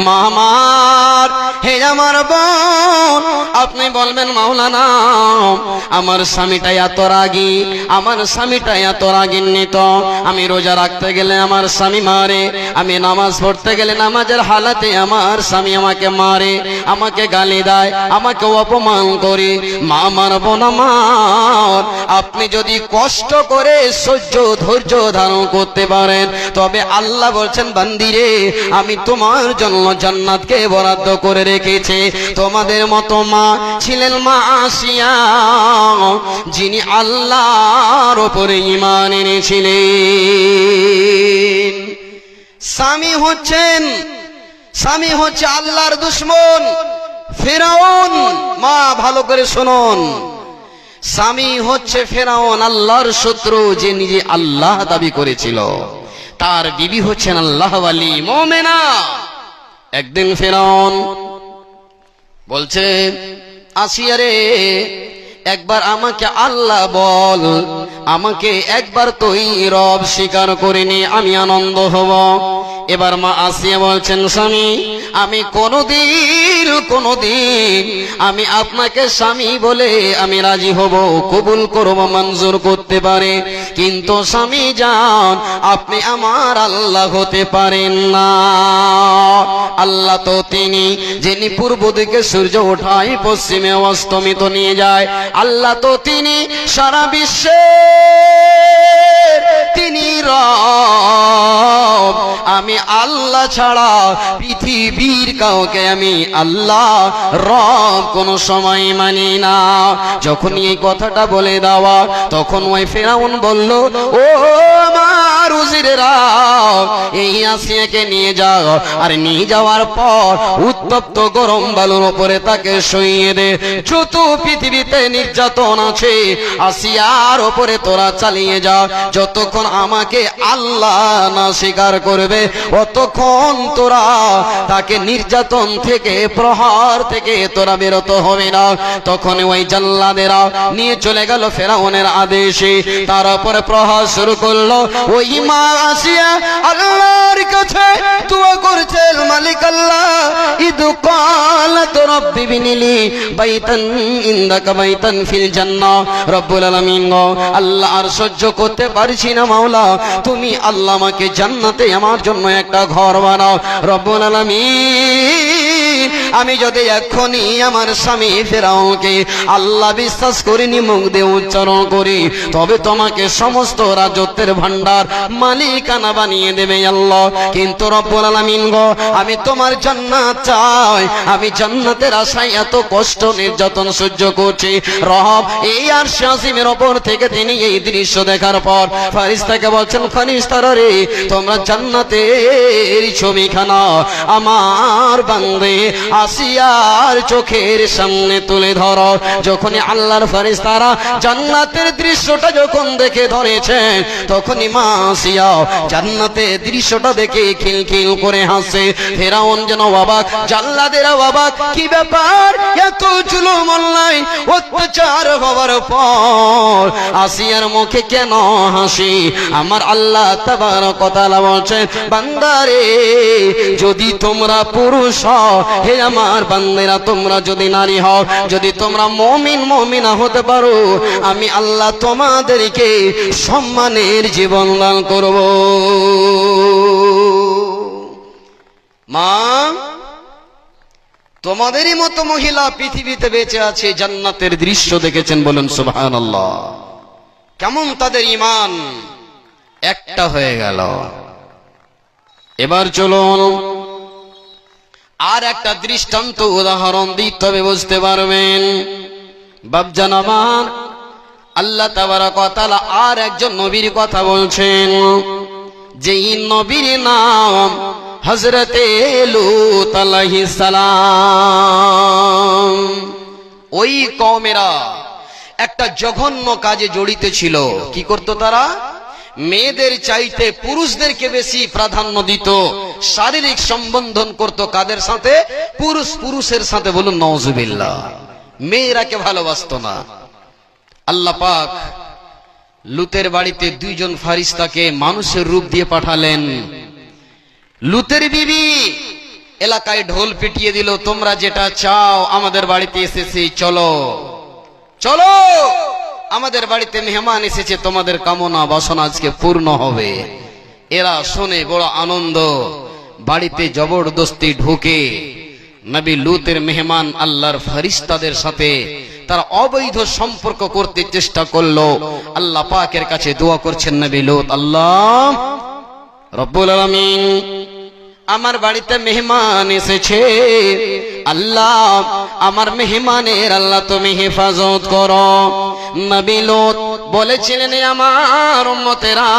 মা আমার, হে আমার বোন, আপনি বলবেন মাওলানা আমার স্বামীটা এত রাগী, আমার স্বামীটা এত রাগিন্বিত, আমি রোজা রাখতে গেলে আমার স্বামী মারে, আমি নামাজ পড়তে গেলে নামাজের হালাতে আমার স্বামী আমাকে মারে, আমাকে গালি দেয়, আমাকে অপমান করে। মা আমার, বোন আমার, আপনি যদি কষ্ট করে সহ্য ধৈর্য ধারণ করতে পারেন তবে আল্লাহ বলছেন বান্দিরে আমি তোমার জন্য জান্নাতকে বরাদ্দ করে রেখেছি। তোমাদের মতো মা ছিলেন মা আসিয়া, যিনি আল্লাহর উপরে ঈমান এনেছিলেন। স্বামী হচ্ছে আল্লাহর দুশমন ফিরআউন। মা ভালো করে শুনুন, স্বামী হচ্ছে ফিরআউন, আল্লাহর শত্রু, যে নিজে আল্লাহ দাবি করেছিল। তার বিবি হচ্ছেন আল্লাহ ওয়ালি মুমিনা। একদিন ফিরআউন বলছে আসিয়া রে, একবার আমাকে আল্লাহ বল, আমাকে একবার তুই রব স্বীকার করে নি, আমি আনন্দ হব। এবার মা আসিয়া বলছেন স্বামী আমি কোনদিন আমি আপনাকে স্বামী বলে আমি রাজি হব, কবুল করব, মঞ্জুর করতে পারে, কিন্তু স্বামী জান আপনি আমার আল্লাহ হতে পারেন না। আল্লাহ তো তিনি যিনি পূর্ব দিকে সূর্য ওঠায় পশ্চিমে অস্তমিত নিয়ে যায়। আল্লাহ তো তিনি সারা বিশ্বের তিনি রব। আমি আল্লাহ ছাড়া পৃথিবীর কাউকে আমি আল্লাহ রব কোন সময় মানি না। যখন এই কথাটা বলে দেওয়া তখন ওই ফিরআউন বলল, ও আমার উজিরেরা, এই আসিয়াকে নিয়ে যাও, আর নিয়ে যাওয়ার পর উত্তপ্ত গরম বালুর উপরে তাকে শুইয়ে দে। যত পৃথিবীতে নির্যাতন আছে আসিয়ার উপরে তোরা চালিয়ে যা, যতক্ষণ আমাকে আল্লাহ না স্বীকার করবে অতক্ষণ তোরা তাকে নির্যাতন থেকে প্রহার থেকে তোরা বিরত হবে না। তখন ওই জাল্লাদেরা নিয়ে চলে গেল ফিরআউনের আদেশে, তার উপরে প্রহার শুরু করলো। ওই মা আসিয়া আল্লাহর কাছে দোয়া করছেন, মালিক আল্লাহ ইদু ক্বালাত রাব্বি বিনিলি বাইতান ইনদাকা বাইতান ফিল জান্নাহ। রব্বুল আলামিন আল্লাহ আর সহ্য করতে পারছি না মাওলা, তুমি আল্লাহ আমাকে জান্নাতে আমার জন্য একটা ঘর বানাও। রব্বুল আলামিন আমি যদি এখনই আমার স্বামী ফিরআউনকে আল্লাহ বিশ্বাস করিনি মুখ দিয়ে উচ্চারণ করি তবে তোমাকে সমস্ত রাজত্বের ভান্ডার মালিকানা বানিয়ে দেবে আল্লাহ। কিন্তু রব্বুল আলামিন গো আমি তোমার জান্নাত চাই, আমি জান্নাতের আশায় এত কষ্ট নির্যাতন সহ্য করছি। রব এই আরশ আজিমের উপর থেকে তিনি এই দৃশ্য দেখার পর ফেরেশতাকে বলছেন, ফেরেশতারা রে তোমরা জান্নাতের ছবিখানা আমার বান্দে আসিয়ার চোখের সামনে তুলে ধরো। যখনই আল্লাহর ফেরেশতারা জান্নাতের দৃশ্যটা যখন দেখে ধরেছেন তখনই মা আসিয়া জান্নাতের দৃশ্যটা দেখে খিলখিল করে হাসে। ফিরআউন যেন অবাক, জাল্লাদেরা অবাক, কি ব্যাপার এত জুলুম অন্যায় অত্যাচার হওয়ার পর আসিয়ার মুখে কেন হাসি? আমার আল্লাহ তাবারক ওয়া তাআলা বলছেন, বান্দারে যদি তোমরা পুরুষ হও, হে আমার বান্দারা তোমরা যদি নারী হও, যদি তোমরা মুমিনা হতে পারো, আমি আল্লাহ তোমাদেরকে সম্মানের জীবন দান করব। মা তোমাদেরই মতো মহিলা পৃথিবীতে বেঁচে আছে, জান্নাতের দৃশ্য দেখেছেন, বলুন সুবহানাল্লাহ। কেমন তাদের ঈমান একটা হয়ে গেল। এবার চলুন আর একটা দৃষ্টান্ত উদাহরণ দিই, তবে বুঝতে পারবেন। বাপজান আমার, আল্লাহ তাবারক ওয়া তাআলা আর একজন নবীর কথা বলছেন, যেই নবীর নাম হযরতে লূত আলাইহিস সালাম। ওই কওমেরা একটা জঘন্য কাজে জড়িত ছিল। কি করত তারা? মেয়েদের চাইতে পুরুষদেরকে বেশি প্রাধান্য দিত, শারীরিক সম্বন্ধন করত। কাদের সাথে? পুরুষের সাথে। বলুন নাউজুবিল্লাহ। মেয়েরাকে ভালোবাসতো না। আল্লাহ পাক লুতের বাড়িতে দুইজন ফারিস্তাকে মানুষের রূপ দিয়ে পাঠালেন। লুতের বিবি এলাকায় ঢোল পিটিয়ে দিল, তোমরা যেটা চাও আমাদের বাড়িতে এসেছি, চলো চলো, আমাদের বাড়িতে মেহমান এসেছে, তোমাদের কামনা বাসনা আজকে পূর্ণ হবে। এরা শুনে বড় আনন্দ, বাড়িতে জবরদস্তি ঢুকে নবী লূতের মেহমান আল্লাহর ফেরেশতাদের সাথে তারা অবৈধ সম্পর্ক করতে চেষ্টা করলো। আল্লাহ পাকের কাছে দোয়া করছেন নবী লূত, আল্লাহ রব্বুল আলামিন আমার বাড়িতে মেহমান এসেছে, আল্লাহ আমার মেহমানের আল্লাহ তুমি হেফাজত করো। নবী লূত বলেছিলেন, আমার উম্মতেরা,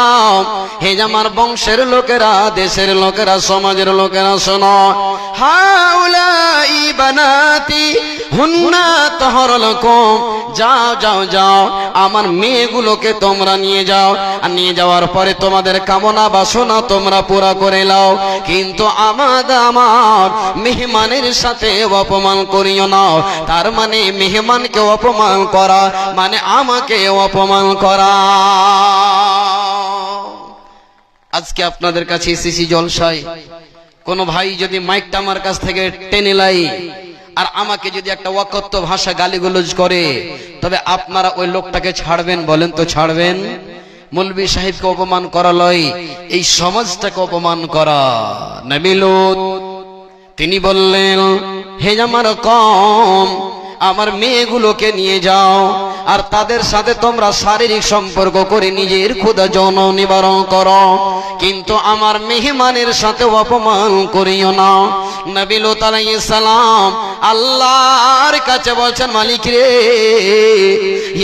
হে আমার বংশের লোকেরা, দেশের লোকেরা, সমাজের লোকেরা, শোনো, হাউলাই বানাতি হুন্না তাহরা লাকুম, যাও যাও যাও আমার মেয়েগুলোকে তোমরা নিয়ে যাও, আর নিয়ে যাওয়ার পরে তোমাদের কামনা বাসনা তোমরা পুরা করে নাও, কিন্তু আমার মেহমানের সাথে অপমান করিও না। তার মানে মেহমানকে অপমান করা মানে আমাকে অপমান করা। আজকে আপনাদের কাছে এসেছি জলসায়, কোন ভাই যদি মাইকটা আমার কাছ থেকে টেনে লাই আর আমাকে যদি একটা অকথ্য ভাষা গালিগালাজ করে, তবে আপনারা ওই লোকটাকে ছাড়বেন? বলেন তো ছাড়বেন? মৌলভী সাহেবকে অপমান করা লয়, এই সমাজটাকে অপমান করা। নবী লূত তিনি বললেন, হে আমার কওম, আমার মেয়েগুলোকে নিয়ে যাও আর তাদের সাথে তোমরা শারীরিক সম্পর্ক করে নিজের ক্ষুধা যৌন নিবারণ করো, কিন্তু আমার মেহমানের সাথে অপমান করিও না। নবী লূত আলাইহিস সালাম আল্লাহর কাছে বলছেন, মালিক রে,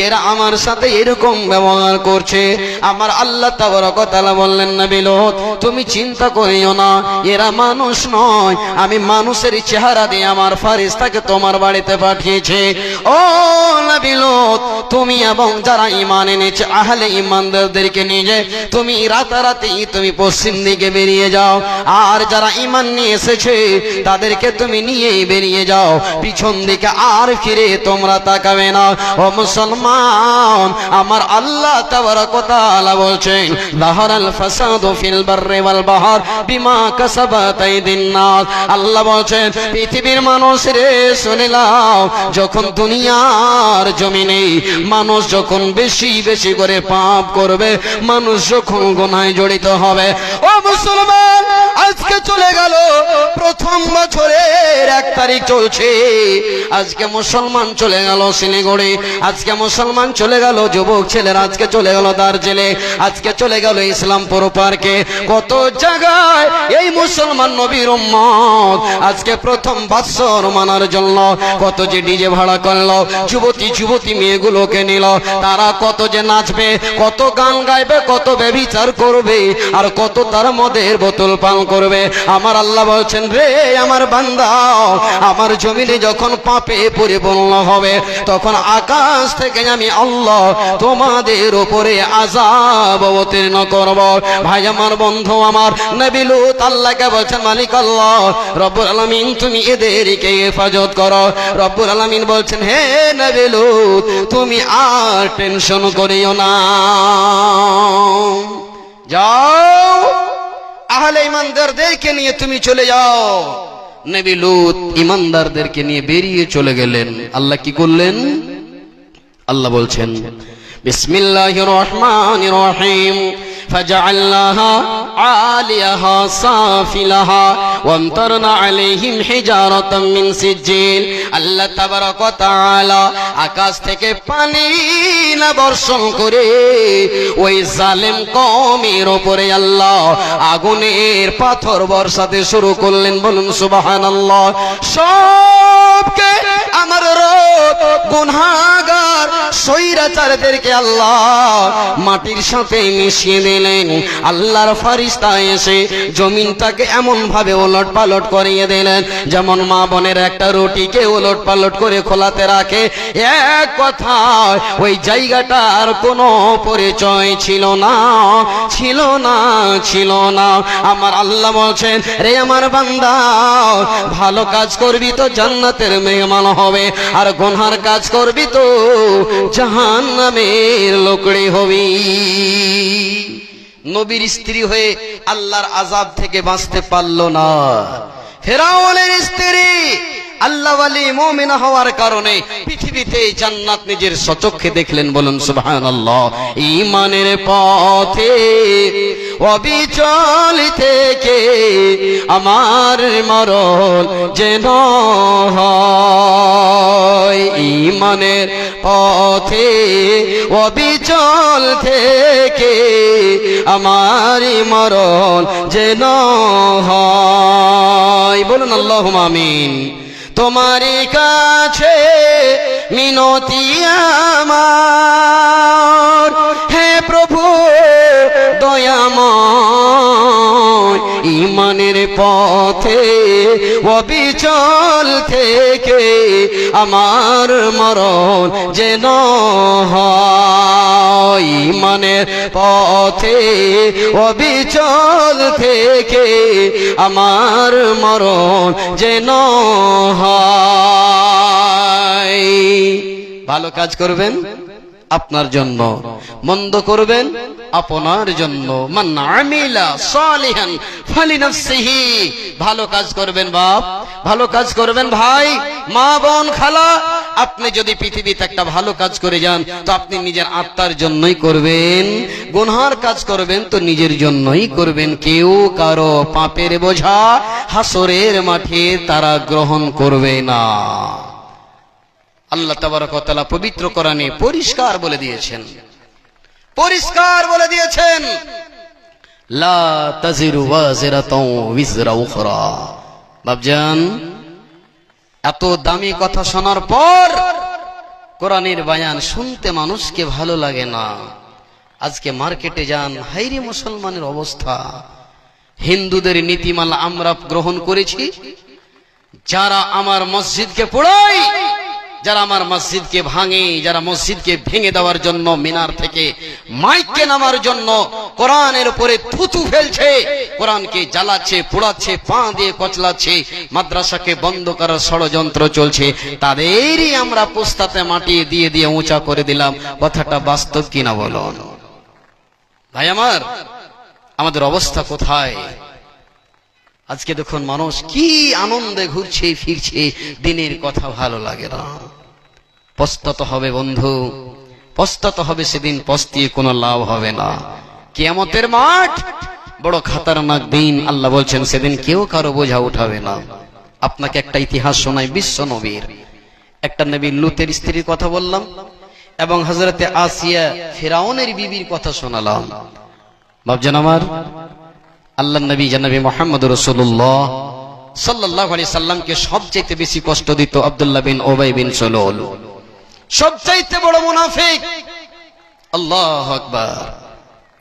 এরা আমার সাথে এরকম ব্যবহার করছে। আমার আল্লাহ তাবারক ওয়া তাআলা বললেন, নবী লূত তুমি চিন্তা করিও না, এরা মানুষ নয়, আমি মানুষের চেহারা দিয়ে আমার ফেরেশতাকে তোমার বাড়িতে পাঠিয়েছি। ও নবী লূত, তুমি এবং যারা ঈমান এনেছে আহলে ঈমানদারদেরকে নিয়ে তুমি রাতারাতি তুমি পশ্চিম দিকে বেরিয়ে যাও, আর যারা ঈমান নিয়ে এসেছে তাদেরকে তুমি নিয়েই বেরিয়ে যাও, পিছন দিকে আর ফিরে তোমরা তাকাবে না। ও মুসলমান, আমার আল্লাহ তাবারক ওয়া তাআলা বলছেন, যাহারাল ফাসাদু ফিল বাররি ওয়াল বাহর বিমা কাসাবাত আইদিন নাস। আল্লাহ বলছেন, পৃথিবীর মানুষ রে শুনে নাও, যখন দুনিয়ার জমিনে মানুষ যখন বেশি বেশি করে পাপ করবে, মানুষ যখন গুনাহে জড়িত হবে, ও মুসলমান, আজকে চলে গেল প্রথম বছরের 1 তারিখ চলছে, আজকে মুসলমান চলে গেল শিলিগুড়ি, আজকে মুসলমান চলে গেল যুবক ছেলেরা, আজকে চলে গেল দার্জিলিং, আজকে চলে গেল ইসলামপুর পার্কে, কত জায়গায় এই মুসলমান নবীর উম্মত আজকে প্রথম বৎসর মানার জন্য কত যে ডিজে ভাড়া করলো, যুবতী যুবতী মেয়েগুলোকে নিল, তারা কত যে নাচবে, কত গান গাইবে, কত ব্যভিচার করবে, আর কত তার মদের বোতল পান করবে। আমার আল্লাহ বলছেন, রে আমার বান্দা, আমার জমিনে যখন পাপে পরিপূর্ণ হবে, তখন আকাশ থেকে আমি আল্লাহ তোমাদের উপরে আযাব অবতীর্ণ করব। ভাই আমার, বন্ধু আমার, নবী লূত আল্লাহকে বলছেন, মালিক আল্লাহ রব্বুল আলামিন তুমি এদেরকে হেফাজত করো। রব্বুল আলামিন বলছেন, হে নবী লূত তুমি আর টেনশন করিও না, যাও আহলে ঈমানদারদেরকে নিয়ে তুমি চলে যাও। নবী লূত ঈমানদারদেরকে নিয়ে বেরিয়ে চলে গেলেন। আল্লাহ কি করলেন? আল্লাহ বলছেন, বিসমিল্লাহির রহমানির রহিম, فجعلناها عاليها سافلها وامطرنا عليهم حجارة من سجيل। আল্লাহ তাবারক ওয়া তাআলা আকাশ থেকে পানি না বর্ষণ করে ওই জালেম কওমের উপরে আল্লাহ আগুনের পাথর বর্ষাতে শুরু করলেন। বলুন সুবহানাল্লাহ। সবকে আমার রব গুনাহগার সৈরাচারদেরকে আল্লাহ মাটির সাথে মিশিয়ে দিলেন। আল্লাহর ফেরেশতা এসে জমিনটাকে এমন ভাবে ওলট পালট করিয়ে দিলেন, যেমন মা বোনের একটা রুটিকে ওলট পালট করে খোলাতে রাখে। এক কথায় ওই জায়গাটার কোনো পরিচয় ছিল না, ছিল না, ছিল না। আমার আল্লাহ বলছেন, রে আমার বান্দা, ভালো কাজ করবি তো জান্নাতের মেহমান হবে, আর গুনার কাজ করবি তো জাহান্নামের লোকড়ি হবি। নবীর স্ত্রী হয়ে আল্লাহর আযাব থেকে বাঁচতে পারল না, ফেরাউনের স্ত্রী আল্লাহওয়ালি মুমিনা হওয়ার কারণে পৃথিবীতে জান্নাত নিজের সচক্ষে দেখলেন। বলুন সুবহানাল্লাহ। ঈমানের পথে অবিচল থেকে আমার মরণ যেন হয়। ঈমানের পথে অবিচল থেকে আমার মরণ যেন হয়। বলুন আল্লাহুম্মা আমিন। তোমারই কাছে মিনতি আমার, হে প্রভু দয়াময়, ঈমানের পথে অবিচল থেকে আমার মরণ যেন হয়। ঈমানের পথে অবিচল থেকে আমার মরণ যেন হয়। ভালো কাজ করবেন আপনার জন্য, মন্দ করবেন আপনার জন্য। মান আমিলা সালিহান ফালিনাফসিহি। ভালো কাজ করবেন বাপ, ভালো কাজ করবেন ভাই, মা বোন খালা। আপনি যদি পৃথিবীতে একটা ভালো কাজ করে যান তো আপনি নিজের আত্মার জন্যই করবেন। গুনহার কাজ করবেন তো নিজের জন্যই করবেন। কেউ কারো পাপের বোঝা হাসরের মাঠে তারা গ্রহণ করবে না। আল্লাহ তাবারক ওয়া তাআলা পবিত্র কোরআনে পরিষ্কার বলে দিয়েছেন, পরিষ্কার বলে দিয়েছেন, লা তাজিরু ওয়াজিরাতুন উযরা উখরা। বাপজান, এত দামি কথা শোনার পর কোরআনের বায়ান শুনতে মানুষকে ভালো লাগে না। আজকে মার্কেটে যান, হাইরে মুসলমানের অবস্থা। হিন্দুদের নীতিমালা আমরা গ্রহণ করেছি। যারা আমার মসজিদকে পোড়ায়, যারা আমার মসজিদকে ভাঙে, যারা মসজিদকে ভেঙে দেওয়ার জন্য মিনার থেকে মাইককে নামার জন্য কোরআনের উপরে থুতু ফেলছে, কোরআনকে জ্বালাচ্ছে, পোড়াচ্ছে, পা দিয়ে কচলাচ্ছে, মাদ্রাসাকে বন্ধ করার ষড়যন্ত্র চলছে, তাদেরই আমরা পোস্তাতে মাটি দিয়ে দিয়ে উঁচা করে দিলাম। কথাটা বাস্তব কিনা বলুন ভাই আমার? আমাদের অবস্থা কোথায়? আজকে দেখুন মানুষ কি আনন্দে ঘুরছে ফিরছে, দিনের কথা ভালো লাগে না। পস্তাতে হবে বন্ধু, পস্তাতে হবে। সেদিন পস্তিয়ে কোনো লাভ হবে না। কিয়ামতের মাঠ বড় খতরনাক দিন। আল্লাহ বলছেন সেদিন কেউ কারো বোঝা উঠাবে না। আপনাকে একটা ইতিহাস শোনাই বিশ্ব নবীর। একটা নবী লুতের স্ত্রীর কথা বললাম এবং হযরতে আসিয়া ফিরাউনের বিবির কথা শোনালাম। বাপজান আমার, আল্লাহর নবী জানাবি মুহাম্মদ রাসূলুল্লাহ সাল্লাল্লাহু আলাইহি সাল্লামকে সবচেয়ে বেশি কষ্ট দিত আব্দুল্লাহ বিন উবাই বিন সালুল, সবচেয়ে বড় মুনাফিক। আল্লাহু আকবার।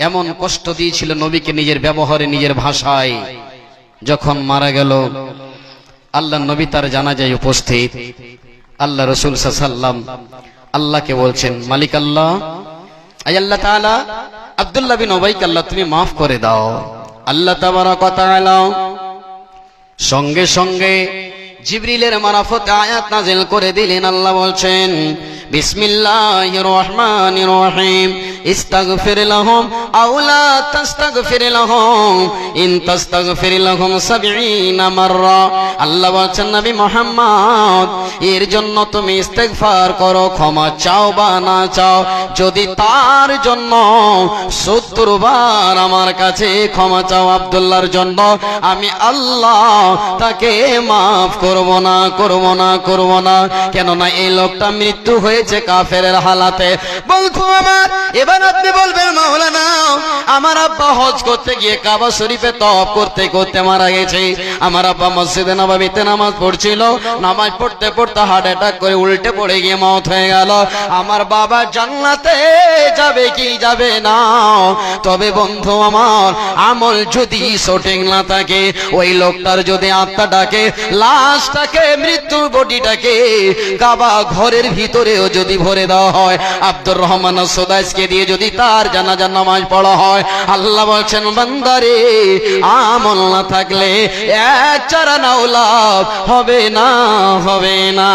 এমন কষ্ট দিয়েছিল নবীকে নিজের ব্যবহারে, নিজের ভাষায়। যখন মারা গেল, আল্লাহর নবী তার জানাজায় উপস্থিত। আল্লাহ রাসূল সাল্লাল্লাহু আলাইহি সাল্লাম আল্লাহকে বলছেন, মালিক আল্লাহ, আয় আল্লাহ তাআলা, আব্দুল্লাহ বিন উবাইকে আল্লাহ তুমি মাফ করে দাও। আল্লাহ তাবারক ওয়া তাআলা সঙ্গে সঙ্গে জিবরিলের মারফতে আয়াত নাযিল করে দিলেন। আল্লাহ বলছেন, বিসমিল্লাহির রহমানির রহিম, ইস্তাগফির লাহুম আও লা তাস্তাগফির লাহুম ইন তাস্তাগফির লাহুম ৭০ মাররা। আল্লাহ বলছেন, নবী মুহাম্মদ, এর জন্য তুমি ইস্তেগফার করো, ক্ষমা চাও বা না চাও। যদি তার জন্য ৭০ বার আমার কাছে ক্ষমা চাও আব্দুল্লাহর জন্য, আমি আল্লাহ তাকে মাফ করব না, করব না, করব না। কেননা এই লোকটা মৃত্যু হয়েছে কাফেরের হালাতে। বন্ধু আমার, এবার আপনি বলবেন, মাওলানা আমার আব্বা হজ করতে গিয়ে কাবা শরীফে তওয়াফ করতে করতে মারা গেছে। আমার আব্বা মসজিদে নববীতে নামাজ পড়ছিল, নামাজ পড়তে পড়তে হার্ট অ্যাটাক করে উল্টে পড়ে গিয়ে মওত হয়ে গেল। আমার বাবা জান্নাতে যাবে কি যাবে না? তবে বন্ধু আমার, আমল যদি সঠিক না থাকে, ওই লোকটার যদি আত্মাটাকে, লাশটাকে, মৃত্যুর বডিটাকে কাবা ঘরের ভিতরেও যদি ভরে দেওয়া হয়, আব্দুর রহমান সুদাইসকে দিয়ে গিয়ে যদি তার জানাজার নামাজ পড়া হয়, আল্লাহ বলছেন বান্দারে আমল না থাকলে এক চারা নাও লাভ হবে না, হবে না।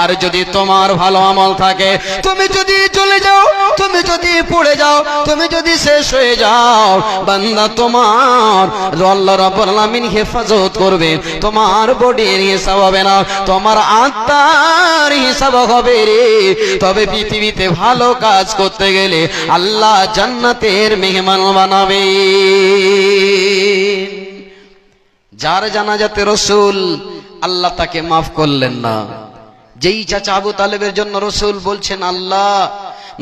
আর যদি তোমার ভালো আমল থাকে, তুমি যদি চলে যাও, তুমি যদি পড়ে যাও, তুমি যদি শেষ হয়ে যাও, বান্দা তোমার আল্লাহ রাব্বুল আলামিন হেফাজত করবে। তোমার বডির হিসাব হবে না, তোমার আত্মার হিসাব হবে রে। তবে পৃথিবীতে ভালো কাজ করতে গেলে আল্লাহ জান্নাতের মেহমান বানাবে। যার জানাজাতে রাসূল, আল্লাহ তাকে মাফ করলেন না। যেই চাচা আবু তালেবের জন্য রাসূল বলছেন আল্লাহ,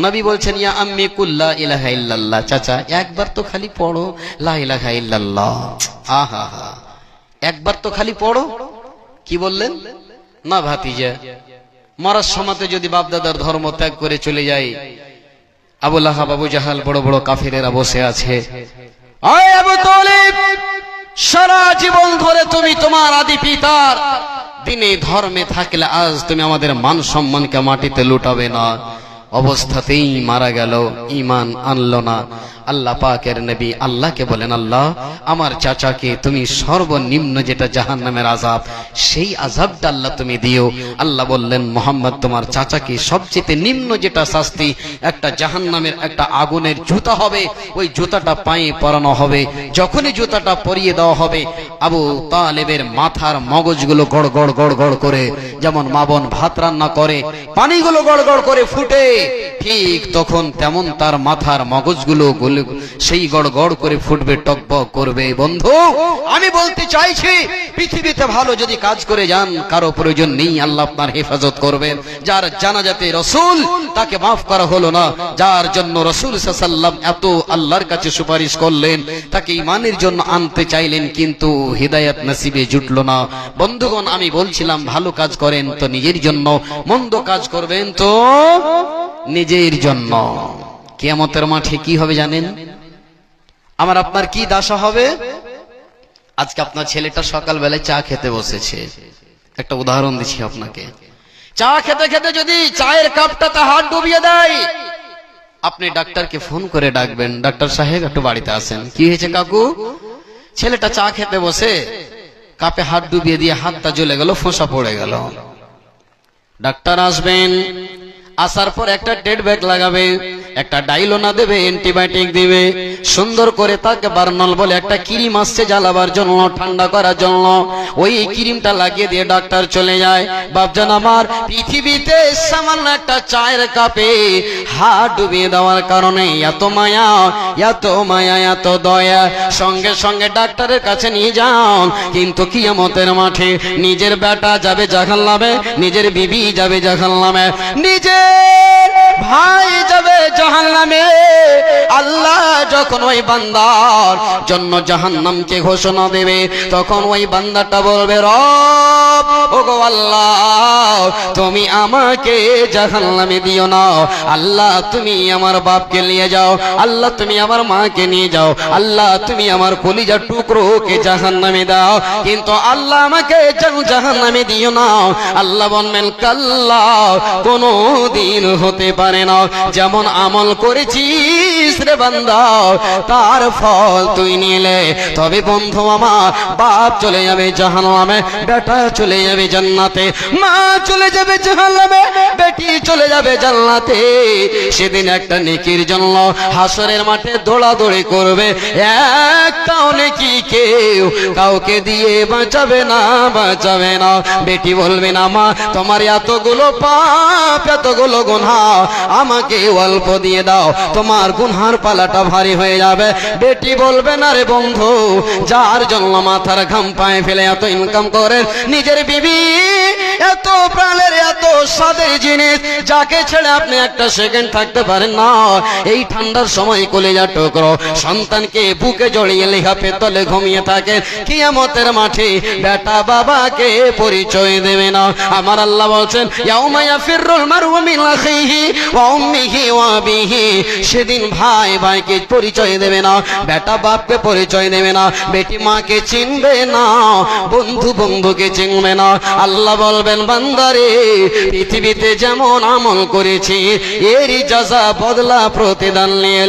নবী বলছেন ইয়া আম্মি কুল লা ইলাহা ইল্লাল্লাহ, চাচা একবার তো খালি পড়ো লা ইলাহা ইল্লাল্লাহ। আহা হা, একবার তো খালি পড়ো। কি বললেন? না ভাতিজা, মরার সময়তে যদি বাপদাদার ধর্ম ত্যাগ করে চলে যায়, আবু লাহাব আবু জাহাল বড় বড় কাফিরেরা বসে আছে, আয় আবু তালেব সারা জীবন ধরে তুমি তোমার আদি পিতার দিনে ধর্মে থাকলে আজ তুমি আমাদের মান সম্মানকে মাটিতে লুটাবে না। অবস্থাতেই মারা গেল, ঈমান আনলো না। আল্লাহ পাকের নবী আল্লাহকে বলেন আল্লাহ আমার চাচাকে তুমি সর্বনিম্ন যেটা জাহান্নামের আযাব, সেই আযাবটা আল্লাহ তুমি দিও। আল্লাহ বললেন মুহাম্মদ তোমার চাচাকে সবচেয়ে নিম্ন যেটা শাস্তি, একটা জাহান্নামের একটা আগুনের জুতা হবে, ওই জুতাটা পায়ে পরানো হবে। যখনই জুতাটা পরিয়ে দেওয়া হবে, আবু তালেবের মাথার মগজগুলো গড় গড় গড় গড় করে, যেমন মা বোন ভাত রান্না করে পানিগুলো গড় গড় করে ফুটে, ঠিক তখন তেমন তার মাথার মগজগুলো সেই গড় গড় করে ফুটবে, টকবক করবে। বন্ধু আমি বলতে চাইছি, পৃথিবীতে ভালো যদি কাজ করে যান, কারো প্রয়োজন নেই, আল্লাহ আপনার হেফাজত করবেন। যার জানাজাতে রাসূল, তাকে মাফ করা হলো না। যার জন্য রাসূল সাল্লাল্লাহু আলাইহি ওয়াসাল্লাম এত আল্লাহর কাছে সুপারিশ করলেন, তাকে ঈমানের জন্য আনতে চাইলেন, কিন্তু হিদায়াত নসিবে জুটলো না। বন্ধুগণ আমি বলছিলাম ভালো কাজ করেন তো নিজের জন্য, মন্দ কাজ করবেন তো নিজের জন্য। কিয়ামতের মাঠে কি হবে জানেন? আমার আপনার কি দশা হবে? আজকে আপনার ছেলেটা সকালবেলায় চা খেতে বসেছে, একটা উদাহরণ দিচ্ছি আপনাকে। চা খেতে খেতে যদি চায়ের কাপটাতে হাত ডুবিয়ে দেয়, আপনি ডাক্তারকে ফোন করে ডাকবেন, ডাক্তার সাহেব একটু বাড়িতে আসেন। কি হয়েছে কাকু? ছেলেটা চা খেতে বসে কাপে হাত ডুবিয়ে দিয়ে হাতটা জ্বলে গেল, ফোঁসা পড়ে গেল। ডাক্তার আসবেন, আসার পর একটা টেড ব্যাগ লাগাবে, একটা ডাইলোনা দেবে, অ্যান্টিবায়োটিক দিবে, সুন্দর করে তাকে বার্নল বলে একটা ক্রিম আসছে জ্বালাবার জন্য, ঠান্ডা করার জন্য, ওই ক্রিমটা লাগিয়ে দিয়ে ডাক্তার চলে যায়। বাপজান আমার, পৃথিবীতে সামান্য একটা চায়ের কাপে হাত ডুবিয়ে দেওয়ার কারণে এত মায়া, এত মায়া, এত দয়া, সঙ্গে সঙ্গে ডাক্তারের কাছে নিয়ে যান। কিন্তু কিয়ামতের মাঠে নিজের বেটা যাবে জাহান্নামে, নিজের বিবি যাবে জাহান্নামে, নিজের ভাই যাবে জাহান্নামে। আল্লাহ যখন ওই বান্দার জন্য জাহান্নামকে ঘোষণা দেবে, তখন ওই বান্দাটা বলবে রব ওগো আল্লাহ তুমি আমাকে জাহান্নামে দিও না, আল্লাহ তুমি আমার বাপকে নিয়ে যাও, আল্লাহ তুমি আমার মাকে নিয়ে যাও, আল্লাহ তুমি আমার কলিজার টুকরোকে জাহান্নামে দাও, কিন্তু আল্লাহ আমাকে জাহান্নামে দিও না। আল্লাহ বলবেন কাল্লা, কোনো দিন হতে পারে না। যেমন আমল করেছিস রে বান্দা, তার ফল তুই নিলে। তবে বন্ধু আমার, বাপ চলে যাবে জাহান্নামে, বেটা চলে যাবে জান্নাতে, মা চলে যাবে জাহান্নামে, বেটি চলে যাবে জান্নাতে। সেদিন একটা নেকির জন্য হাসরের মাঠে দৌড়াদৌড়ি করবে, একটাও নেকি কেউ কাউকে দিয়ে বাঁচাবে না, বাঁচাবে না। বেটি বলবে না মা তোমার এতগুলো পাপ, এতগুলো গুনাহ, আমাকে অল্প দিয়ে দাও, তোমার গুনহার পালাটা ভারী হয়ে যাবে। বেটি বলবে না রে বন্ধু, যার জন্য মাথার ঘাম পায়ে ফেলে এত ইনকাম করে, নিজের বিবি এত প্রাণের এত স্বাদের জিনিস, যাকে ছেড়ে আপনি একটা সেকেন্ড থাকতে পারেন না, এই ঠান্ডার সময় কলিজা টুকরো সন্তানকে বুকে জড়িয়ে লিহাফের তলে ঘুমিয়ে থাকে, কিয়ামতের মাঠে বেটা বাবাকে পরিচয় দেবে না। আমার আল্লাহ বলছেন ইয়াউমা ইয়াফিরুল মারউ মিন আখিহি ওয়া উম্মিহি ওয়া আবিহি, সেদিন ভাই ভাইকে পরিচয় দেবে না, বেটা বাপকে পরিচয় দেবে না, বেটি মাকে চিনবে না, বন্ধু বন্ধুকে চিনবে না। আল্লাহ বলবে বলবেন বান্দারে পৃথিবীতে যেমন আমল করেছি এরই জাযা বদলা প্রতিদান নিয়ে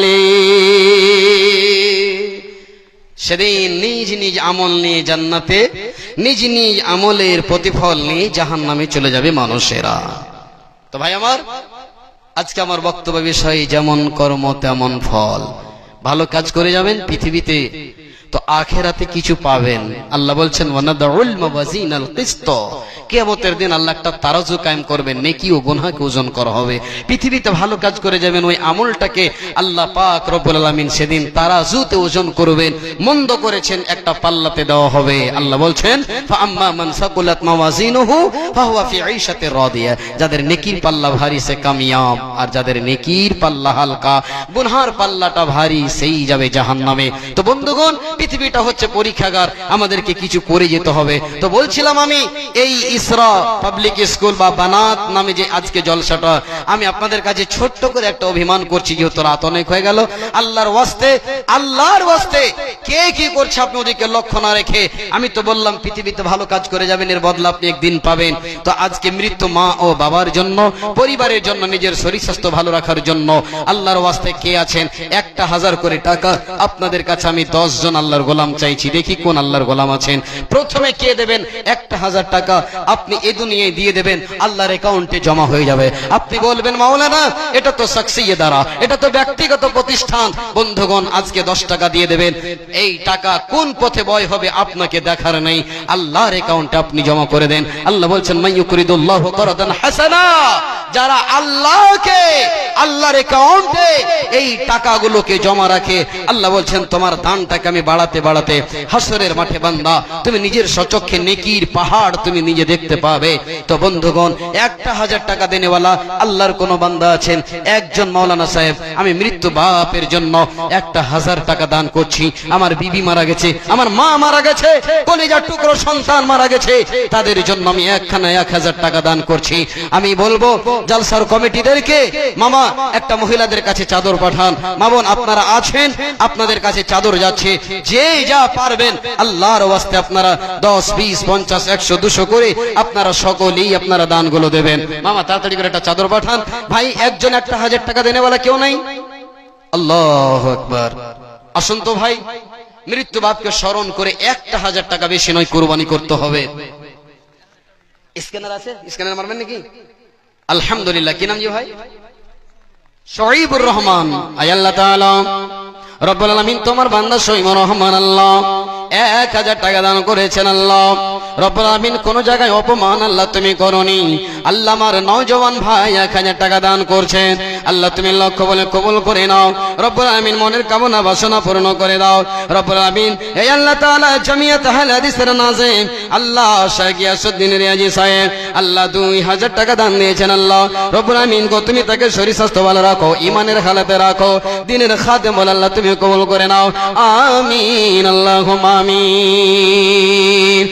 সেদিন নিজ নিজ আমল নিয়ে জান্নাতে, নিজ নিজ আমলের প্রতিফল নিয়ে জাহান্নামে চলে যাবে মানুষেরা। তো ভাই আমার, আজকে আমার বক্তব্য বিষয় যেমন কর্ম তেমন ফল। ভালো কাজ করে যাবেন পৃথিবীতে, তো আখেরাতে কিছু পাবেন। আল্লাহ বলছেন ওয়ানাদাউল মাওয়াজিনাল কিসত, কিয়ামতের দিন আল্লাহ একটা তারাজু কায়েম করবেন, নেকি ও গুনাহকে ওজন করা হবে। পৃথিবীতে ভালো কাজ করে যাবেন, ওই আমলটাকে আল্লাহ পাক রব্বুল আলামিন সেদিন তারাজুতে ওজন করবেন, মন্দ করেছেন একটা পাল্লাতে দেওয়া হবে। আল্লাহ বলছেন ফাআম্মা মান সাকুলাত মাওয়াজিনুহু ফাহুয়া ফি ঈশাতির রাদিয়া, যাদের নেকির পাল্লা ভারী সে কামিয়াব, আর যাদের নেকির পাল্লা হালকা, গুনাহর পাল্লাটা ভারী, সেই যাবে জাহান্নামে। তো বন্ধুগণ, পৃথিবীটা হচ্ছে পরীক্ষাগার, আমাদেরকে কিছু করে যেতে হবে। তো বলছিলাম আমি এই ইসরা পাবলিক স্কুল বা বানাত নামে যে আজকে জলসাটা, আমি আপনাদের কাছে ছোট্ট করে একটা অভিমান করছি, যেহেতু রাত অনেক হয়ে গেল। আল্লাহর ওয়াস্তে, আল্লাহর ওয়াস্তে কে কি করছে আপনি ওদিকে লক্ষ্য না রেখে, আমি তো বললাম পৃথিবীতে ভালো কাজ করে যাবেন, এর বদলা আপনি একদিন পাবেন। তো আজকে মৃত্যু মা ও বাবার জন্য, পরিবারের জন্য, নিজের শরীর স্বাস্থ্য ভালো রাখার জন্য আল্লাহর ওয়াস্তে কে আছেন, 1000 করে টাকা আপনাদের কাছে আমি 10 জন আল্লাহর গোলাম চাইছি, দেখি কোন আল্লাহর গোলাম আছেন। প্রথমে কে দেবেন 1000 টাকা, আপনি এই দুনিয়ায় দিয়ে দেবেন, আল্লাহর অ্যাকাউন্টে জমা হয়ে যাবে। আপনি বলবেন মাওলানা এটা তো শখসিয়ে দ্বারা, এটা তো ব্যক্তিগত প্রতিষ্ঠান। বন্ধুগণ, আজকে 10 টাকা দিয়ে দেবেন, এই টাকা কোন পথে ব্যয় হবে আপনাকে দেখার নেই, আল্লাহর অ্যাকাউন্টে আপনি জমা করে দেন। আল্লাহ বলছেন মাইয়ুকরিদুল্লাহু করদান হাসানা, যারা আল্লাহকে, আল্লাহর অ্যাকাউন্টে এই টাকাগুলোকে জমা রাখে, আল্লাহ বলছেন তোমার দানটাকে আমি বাড়াতে বাড়াতে হাসরের মাঠে বান্দা তুমি নিজের সচক্ষে নেকির পাহাড় তুমি নিজে দেখতে পাবে। তো বন্ধুগণ, 1000 টাকা দেনেওয়ালা আল্লাহর কোন বান্দা আছেন? একজন মাওলানা সাহেব, আমি মৃত্যু বাপের জন্য 1000 টাকা দান করছি, আমার বিবি মারা গেছে, আমার মা মারা গেছে, কলিজার টুকরো সন্তান মারা গেছে, তাদের জন্য আমি 1000 টাকা দান করছি। আমি বলবো জালসার কমিটিদেরকে, মামা একটা মহিলাদের কাছে চাদর পাঠান, মা বোন আপনারা আছেন, আপনাদের কাছে চাদর যাচ্ছে, যে যা পারবেন আল্লাহর ওয়াস্তে আপনারা 10, 20, 50, 100, 200 করে আপনারা সকলেই আপনারা দানগুলো দেবেন। মামা তাড়াতাড়ি করে একটা চাদর পাঠান। ভাই একজন 1000 টাকা দেনেওয়ালা কেউ নাই? আল্লাহু আকবার। আসুন তো ভাই, মৃত্যু বাপকে স্মরণ করে 1000 টাকা বেশি নয় কুরবানি করতে হবে। স্ক্যানার আছে? স্ক্যানার মারবেন নাকি? আলহামদুলিল্লাহ। কি নাম জি ভাই? শহীবুর রহমান। আয় আল্লাহ তাআলা রব্বুল আলামিন তোমার বান্দা শহীবুর রহমান আল্লাহ 1000 টাকা দান করেছেন। আল্লাহ রব্বুল আলামিন কোন জায়গায় অপমান আল্লাহ তুমি করনি। আল্লাহ আমার নওজওয়ান ভাই 1000 টাকা দান করছেন, আল্লাহ তুমি লক্ষ্য বলে কবুল করে নাও। রব্বুল আলামিন মনের কামনা বাসনা পূর্ণ করে দাও। রব্বুল আলামিন এই আল্লাহ তাআলা জামিয়াত আহলে হাদিসের নাজিম আল্লাহ শাইখ গিয়াসউদ্দিন রিয়াজি সাহেব আল্লাহ 2000 টাকা দান দিয়েছেন। আল্লাহ রব্বুল আলামিন গো তুমি তাকে শরীর স্বাস্থ্য ভালো রাখো, ঈমানের হালাতে রাখো, দ্বীনের খাদেম বলে আল্লাহ তুমি কবুল করে নাও। আমিন আল্লাহুম্মা আমিন।